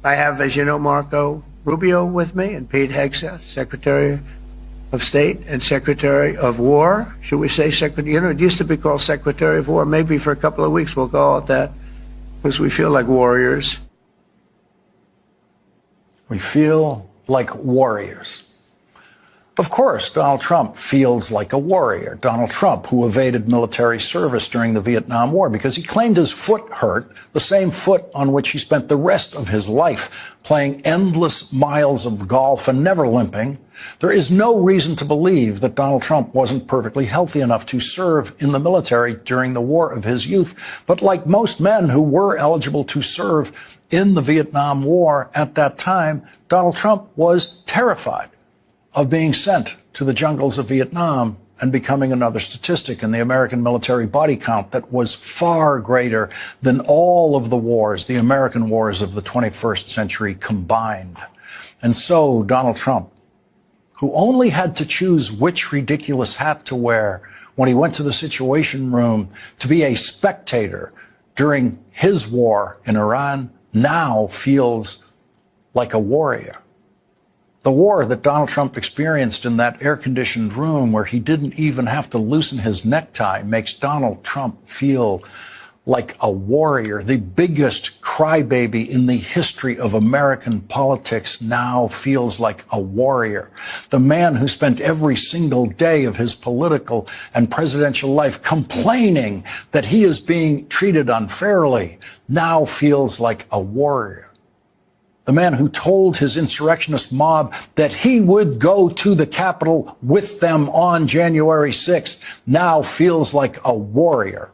I have, as you know, Marco Rubio with me and Pete Hegseth, Secretary of State and Secretary of War. Should we say Secretary? You know, it used to be called Secretary of War. Maybe for a couple of weeks we'll call it that because we feel like warriors. We feel like warriors. Of course, Donald Trump feels like a warrior. Donald Trump, who evaded military service during the Vietnam War because he claimed his foot hurt, the same foot on which he spent the rest of his life playing endless miles of golf and never limping. There is no reason to believe that Donald Trump wasn't perfectly healthy enough to serve in the military during the war of his youth. But like most men who were eligible to serve in the Vietnam War at that time, Donald Trump was terrified of being sent to the jungles of Vietnam and becoming another statistic in the American military body count that was far greater than all of the wars, the American wars of the 21st century combined. And so Donald Trump, who only had to choose which ridiculous hat to wear when he went to the Situation Room to be a spectator during his war in Iran, now feels like a warrior. The war that Donald Trump experienced in that air-conditioned room where he didn't even have to loosen his necktie makes Donald Trump feel like a warrior. The biggest crybaby in the history of American politics now feels like a warrior. The man who spent every single day of his political and presidential life complaining that he is being treated unfairly now feels like a warrior. The man who told his insurrectionist mob that he would go to the Capitol with them on January 6th now feels like a warrior.